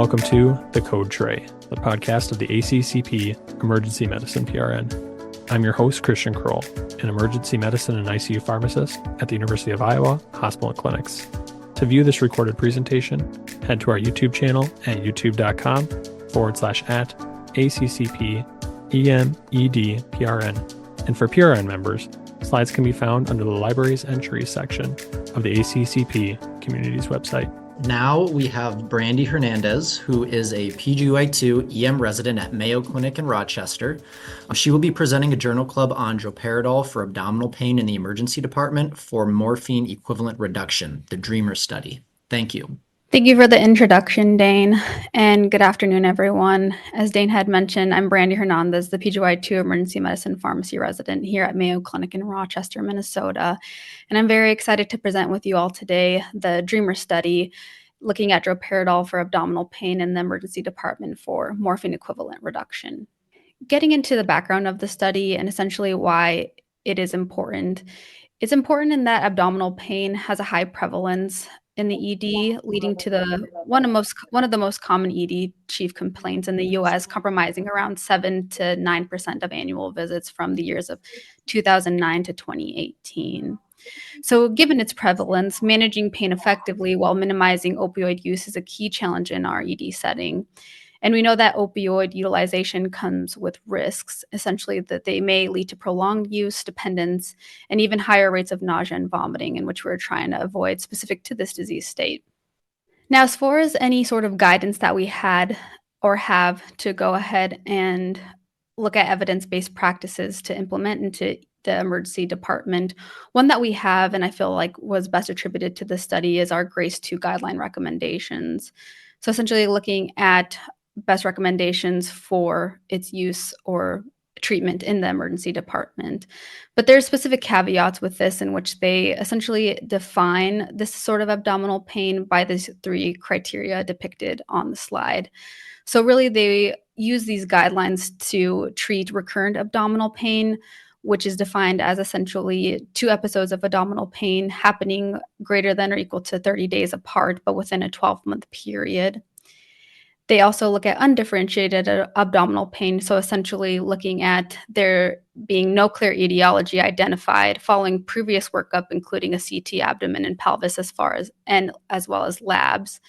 welcome to The Code Tray, the podcast of the ACCP Emergency Medicine PRN. I'm your host, Christian Kroll, an emergency medicine and ICU pharmacist at the University of Iowa Hospital and Clinics. To view this recorded presentation, head to our YouTube channel at youtube.com/@ACCP EMED-PRN. And for PRN members, slides can be found under the Libraries Entries section of the ACCP Communities website. Now we have Brandy Hernandez, who is a PGY2 EM resident at Mayo Clinic in Rochester. She will be presenting a journal club on Droperidol for abdominal pain in the emergency department for morphine equivalent reduction, the DREAMER study. Thank you. Thank you for the introduction, Dane, and good afternoon, everyone. As Dane had mentioned, I'm Brandy Hernandez, the PGY2 Emergency Medicine Pharmacy resident here at Mayo Clinic in Rochester, Minnesota, and I'm very excited to present with you all today the DREAMER study looking at Droperidol for abdominal pain in the emergency department for morphine equivalent reduction. Getting into the background of the study and essentially why it is important, it's important in that abdominal pain has a high prevalence in the ED, leading to one of the most common ED chief complaints in the U.S., compromising around 7 to 9% of annual visits from the years of 2009 to 2018. So given its prevalence, managing pain effectively while minimizing opioid use is a key challenge in our ED setting. And we know that opioid utilization comes with risks, essentially that they may lead to prolonged use, dependence, and even higher rates of nausea and vomiting, in which we're trying to avoid specific to this disease state. Now, as far as any sort of guidance that we had or have to go ahead and look at evidence-based practices to implement into the emergency department, one that we have and I feel like was best attributed to this study is our GRACE 2 guideline recommendations. So essentially looking at best recommendations for its use or treatment in the emergency department. But there are specific caveats with this in which they essentially define this sort of abdominal pain by these 3 criteria depicted on the slide. So really they use these guidelines to treat recurrent abdominal pain, which is defined as essentially 2 episodes of abdominal pain happening greater than or equal to 30 days apart, but within a 12-month period. They also look at undifferentiated abdominal pain, so essentially looking at there being no clear etiology identified following previous workup, including a CT abdomen and pelvis as well as labs.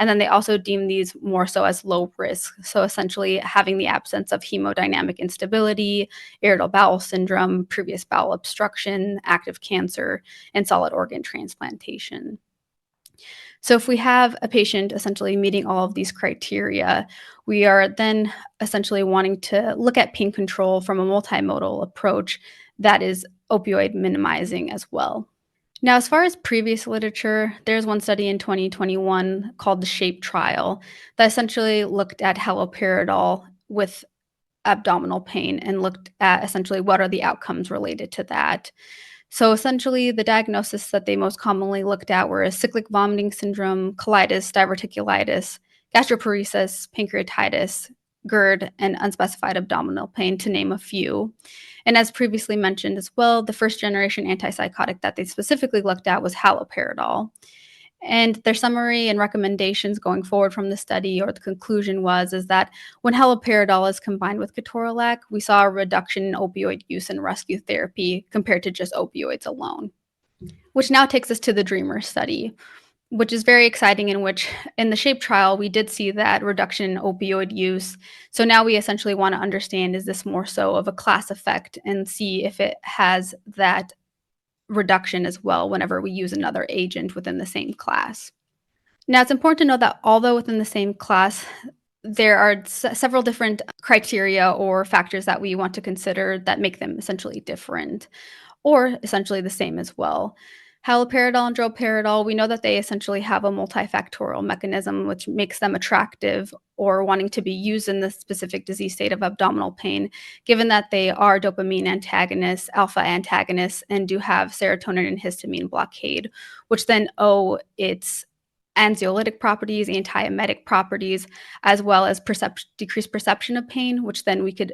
And then they also deem these more so as low risk, so essentially having the absence of hemodynamic instability, irritable bowel syndrome, previous bowel obstruction, active cancer, and solid organ transplantation. So if we have a patient essentially meeting all of these criteria, we are then essentially wanting to look at pain control from a multimodal approach that is opioid minimizing as well. Now, as far as previous literature, there's one study in 2021 called the SHAPE trial that essentially looked at haloperidol with abdominal pain and looked at essentially what are the outcomes related to that. So essentially, the diagnosis that they most commonly looked at were cyclic vomiting syndrome, colitis, diverticulitis, gastroparesis, pancreatitis, GERD, and unspecified abdominal pain, to name a few. And as previously mentioned as well, the first-generation antipsychotic that they specifically looked at was haloperidol. And their summary and recommendations going forward from the study, or the conclusion is that when haloperidol is combined with ketorolac, we saw a reduction in opioid use and rescue therapy compared to just opioids alone. Which now takes us to the DREAMER study, which is very exciting, in which in the SHAPE trial, we did see that reduction in opioid use. So now we essentially want to understand, is this more so of a class effect, and see if it has that reduction as well whenever we use another agent within the same class. Now, it's important to know that although within the same class, there are several different criteria or factors that we want to consider that make them essentially different or essentially the same as well. Haloperidol and droperidol, we know that they essentially have a multifactorial mechanism which makes them attractive or wanting to be used in the specific disease state of abdominal pain, given that they are dopamine antagonists, alpha antagonists, and do have serotonin and histamine blockade, which then owe its anxiolytic properties, antiemetic properties, as well as decreased perception of pain, which then we could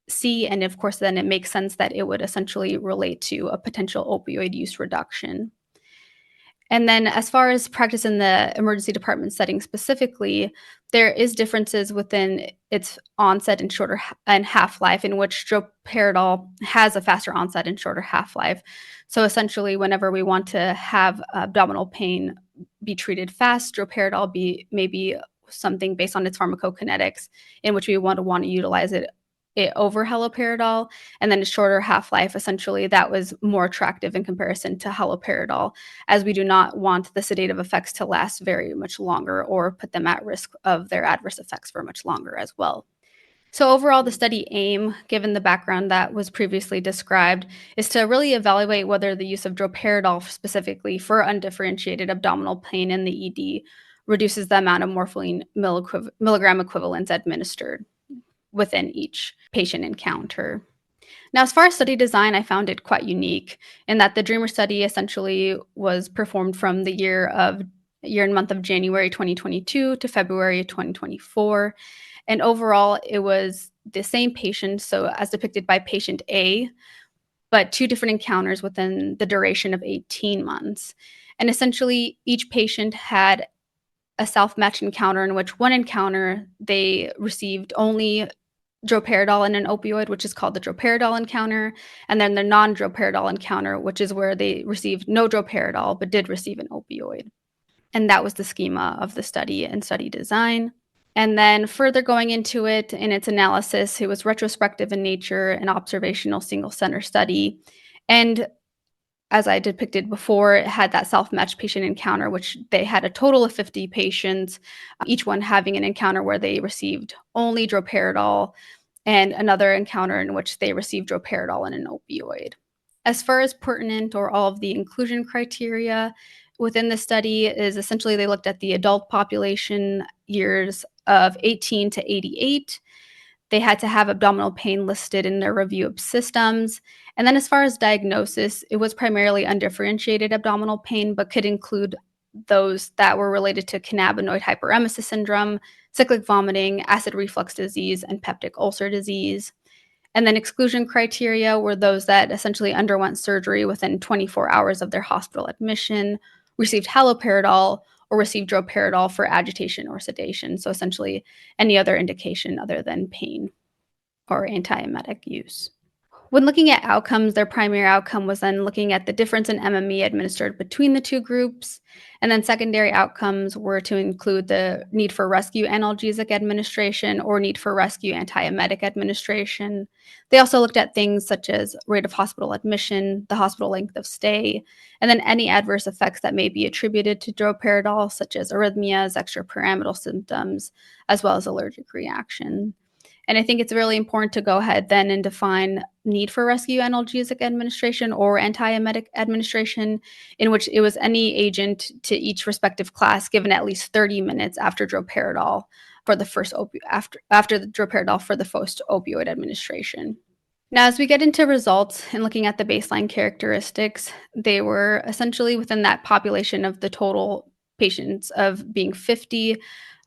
see, and of course then it makes sense that it would essentially relate to a potential opioid use reduction. And then as far as practice in the emergency department setting specifically, there is differences within its onset and shorter and half-life, in which droperidol has a faster onset and shorter half-life. So essentially, whenever we want to have abdominal pain be treated fast, droperidol may be something based on its pharmacokinetics, in which we want to utilize it over haloperidol. And then a shorter half-life, essentially, that was more attractive in comparison to haloperidol, as we do not want the sedative effects to last very much longer or put them at risk of their adverse effects for much longer as well. So overall, the study aim, given the background that was previously described, is to really evaluate whether the use of droperidol specifically for undifferentiated abdominal pain in the ED reduces the amount of morphine milligram equivalents administered within each patient encounter. Now, as far as study design, I found it quite unique in that the DREAMER study essentially was performed from the year and month of January 2022 to February 2024. And overall, it was the same patient, so as depicted by patient A, but 2 different encounters within the duration of 18 months. And essentially, each patient had a self-matched encounter, in which one encounter they received only droperidol and an opioid, which is called the droperidol encounter, and then the non-droperidol encounter, which is where they received no droperidol but did receive an opioid. And that was the schema of the study and study design. And then further going into it, in its analysis, it was retrospective in nature, an observational single-center study. And as I depicted before, it had that self-matched patient encounter, which they had a total of 50 patients, each one having an encounter where they received only droperidol, and another encounter in which they received droperidol and an opioid. As far as pertinent or all of the inclusion criteria within the study is essentially they looked at the adult population years of 18 to 88. They had to have abdominal pain listed in their review of systems. And then as far as diagnosis, it was primarily undifferentiated abdominal pain, but could include those that were related to cannabinoid hyperemesis syndrome, cyclic vomiting, acid reflux disease, and peptic ulcer disease. And then exclusion criteria were those that essentially underwent surgery within 24 hours of their hospital admission, received haloperidol, or received droperidol for agitation or sedation. So essentially any other indication other than pain or antiemetic use. When looking at outcomes, their primary outcome was then looking at the difference in MME administered between the 2 groups. And then secondary outcomes were to include the need for rescue analgesic administration or need for rescue antiemetic administration. They also looked at things such as rate of hospital admission, the hospital length of stay, and then any adverse effects that may be attributed to droperidol, such as arrhythmias, extrapyramidal symptoms, as well as allergic reaction. And I think it's really important to go ahead then and define need for rescue analgesic administration or antiemetic administration, in which it was any agent to each respective class given at least 30 minutes after droperidol for the first after the droperidol for the first opioid administration. Now, as we get into results and looking at the baseline characteristics, they were essentially within that population of the total patients of being 50,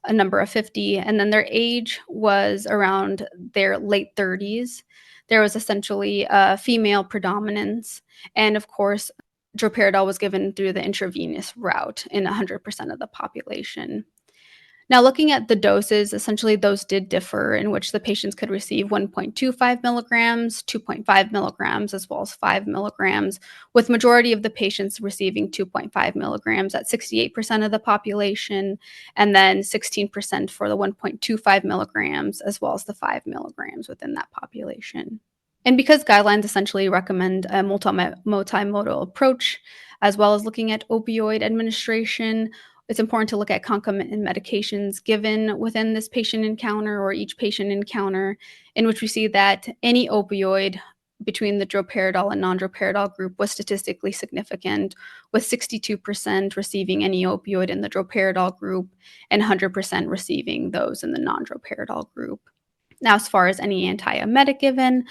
a number of 50, and then their age was around their late 30s. There was essentially a female predominance, and of course, droperidol was given through the intravenous route in 100% of the population. Now, looking at the doses, essentially those did differ, in which the patients could receive 1.25 milligrams, 2.5 milligrams, as well as 5 milligrams, with majority of the patients receiving 2.5 milligrams at 68% of the population, and then 16% for the 1.25 milligrams, as well as the 5 milligrams within that population. And because guidelines essentially recommend a multimodal approach, as well as looking at opioid administration, it's important to look at concomitant medications given within this patient encounter or each patient encounter, in which we see that any opioid between the droperidol and non-droperidol group was statistically significant, with 62% receiving any opioid in the droperidol group and 100% receiving those in the non-droperidol group. Now, as far as any antiemetic given,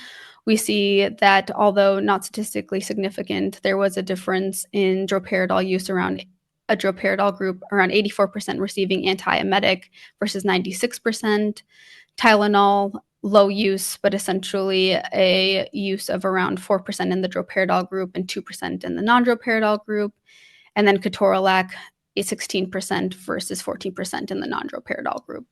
we see that although not statistically significant, there was a difference in droperidol use around a droperidol group, around 84% receiving antiemetic versus 96%. Tylenol, low use, but essentially a use of around 4% in the droperidol group and 2% in the non-droperidol group. and then ketorolac is 16% versus 14% in the non-droperidol group.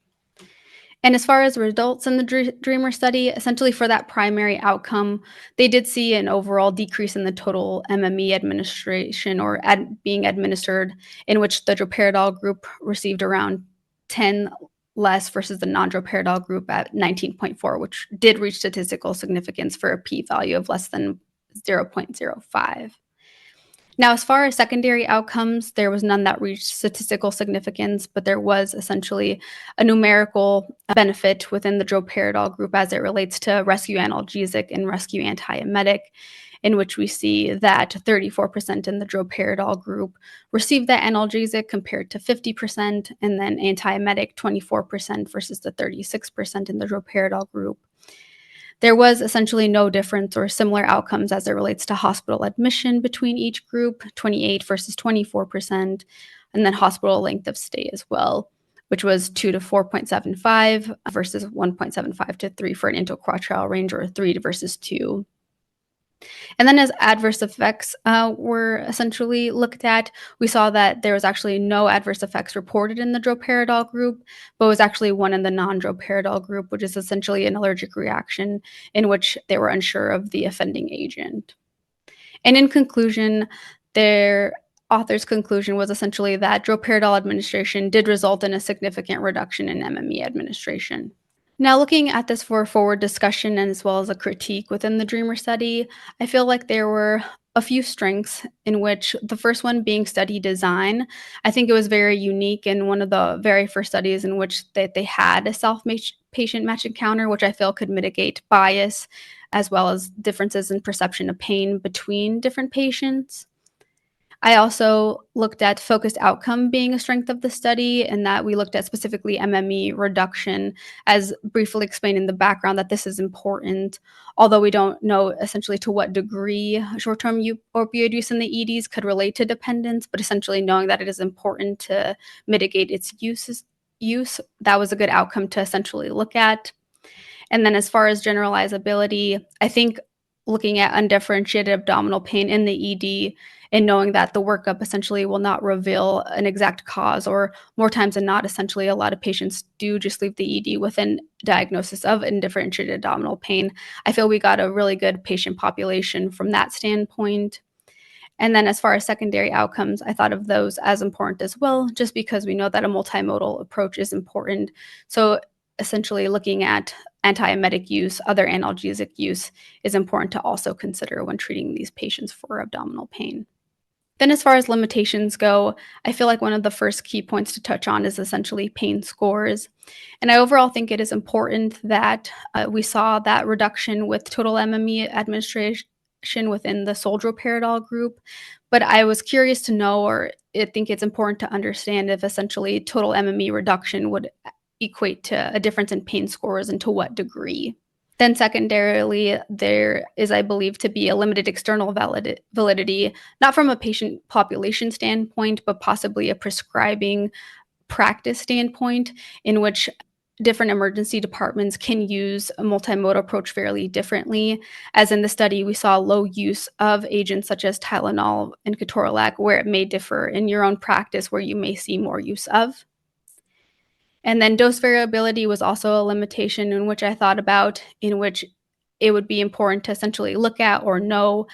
And as far as results in the DREAMER study, essentially for that primary outcome, they did see an overall decrease in the total MME administration or being administered, in which the droperidol group received around 10 less versus the non-droperidol group at 19.4, which did reach statistical significance for a p-value of less than 0.05. Now, as far as secondary outcomes, there was none that reached statistical significance, but there was essentially a numerical benefit within the droperidol group as it relates to rescue analgesic and rescue antiemetic, in which we see that 34% in the droperidol group received that analgesic compared to 50%, and then antiemetic 24% versus the 36% in the droperidol group. There was essentially no difference or similar outcomes as it relates to hospital admission between each group, 28 versus 24%, and then hospital length of stay as well, which was 2 to 4.75 versus 1.75 to 3 for an interquartile range, or 3 versus 2. And then as adverse effects were essentially looked at, we saw that there was actually no adverse effects reported in the droperidol group, but was actually one in the non-droperidol group, which is essentially an allergic reaction in which they were unsure of the offending agent. And in conclusion, their author's conclusion was essentially that droperidol administration did result in a significant reduction in MME administration. Now, looking at this for forward discussion and as well as a critique within the DREAMER study, I feel like there were a few strengths, in which the first one being study design. I think it was very unique in one of the very first studies in which they had a self-patient match encounter, which I feel could mitigate bias as well as differences in perception of pain between different patients. I also looked at focused outcome being a strength of the study, and that we looked at specifically MME reduction, as briefly explained in the background that this is important, although we don't know essentially to what degree short-term opioid use in the EDs could relate to dependence, but essentially knowing that it is important to mitigate its use, that was a good outcome to essentially look at. And then as far as generalizability, I think looking at undifferentiated abdominal pain in the ED and knowing that the workup essentially will not reveal an exact cause, or more times than not, essentially a lot of patients do just leave the ED with a diagnosis of undifferentiated abdominal pain. I feel we got a really good patient population from that standpoint. And then as far as secondary outcomes, I thought of those as important as well, just because we know that a multimodal approach is important. So essentially looking at antiemetic use, other analgesic use is important to also consider when treating these patients for abdominal pain. Then as far as limitations go, I feel like one of the first key points to touch on is essentially pain scores. And I overall think it is important that we saw that reduction with total MME administration within the sole droperidol group. But I was curious to know, or I think it's important to understand, if essentially total MME reduction would equate to a difference in pain scores and to what degree. Then secondarily, there is, I believe, to be a limited external validity, not from a patient population standpoint, but possibly a prescribing practice standpoint, in which different emergency departments can use a multimodal approach fairly differently. As in the study, we saw low use of agents such as Tylenol and ketorolac, where it may differ in your own practice, where you may see more use of. And then dose variability was also a limitation in which I thought about, in which it would be important to essentially look at or know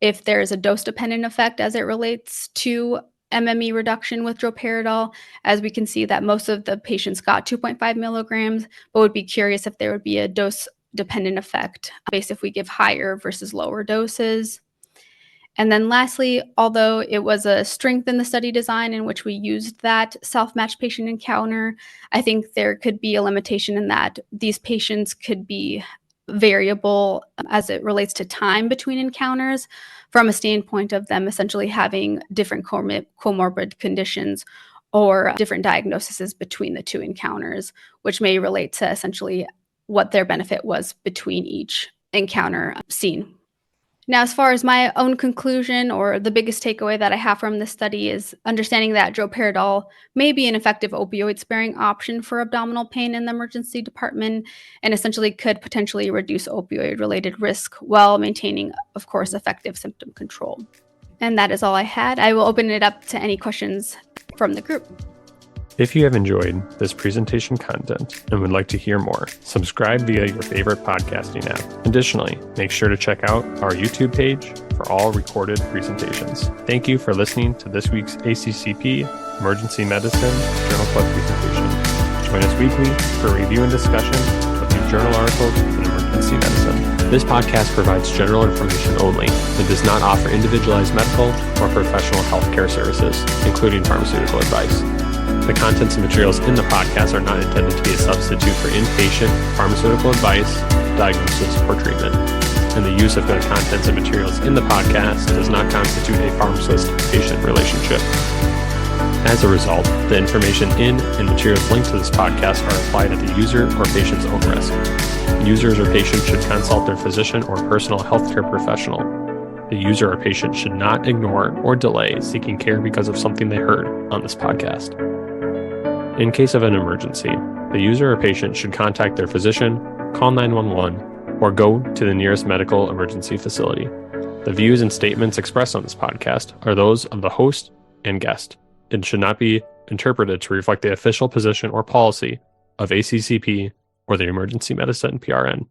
if there is a dose-dependent effect as it relates to MME reduction with droperidol, as we can see that most of the patients got 2.5 milligrams, but would be curious if there would be a dose-dependent effect based if we give higher versus lower doses. And then lastly, although it was a strength in the study design in which we used that self-matched patient encounter, I think there could be a limitation in that these patients could be variable as it relates to time between encounters, from a standpoint of them essentially having different comorbid conditions or different diagnoses between the two encounters, which may relate to essentially what their benefit was between each encounter seen. Now, as far as my own conclusion, or the biggest takeaway that I have from this study, is understanding that droperidol may be an effective opioid-sparing option for abdominal pain in the emergency department, and essentially could potentially reduce opioid-related risk while maintaining, of course, effective symptom control. And that is all I had. I will open it up to any questions from the group. If you have enjoyed this presentation content and would like to hear more, subscribe via your favorite podcasting app. Additionally, make sure to check out our YouTube page for all recorded presentations. Thank you for listening to this week's ACCP Emergency Medicine Journal Club presentation. Join us weekly for review and discussion of new journal articles in emergency medicine. This podcast provides general information only and does not offer individualized medical or professional healthcare services, including pharmaceutical advice. The contents and materials in the podcast are not intended to be a substitute for inpatient pharmaceutical advice, diagnosis, or treatment. And the use of the contents and materials in the podcast does not constitute a pharmacist-patient relationship. As a result, the information in and materials linked to this podcast are applied at the user or patient's own risk. Users or patients should consult their physician or personal healthcare professional. The user or patient should not ignore or delay seeking care because of something they heard on this podcast. In case of an emergency, the user or patient should contact their physician, call 911, or go to the nearest medical emergency facility. The views and statements expressed on this podcast are those of the host and guest and should not be interpreted to reflect the official position or policy of ACCP or the Emergency Medicine PRN.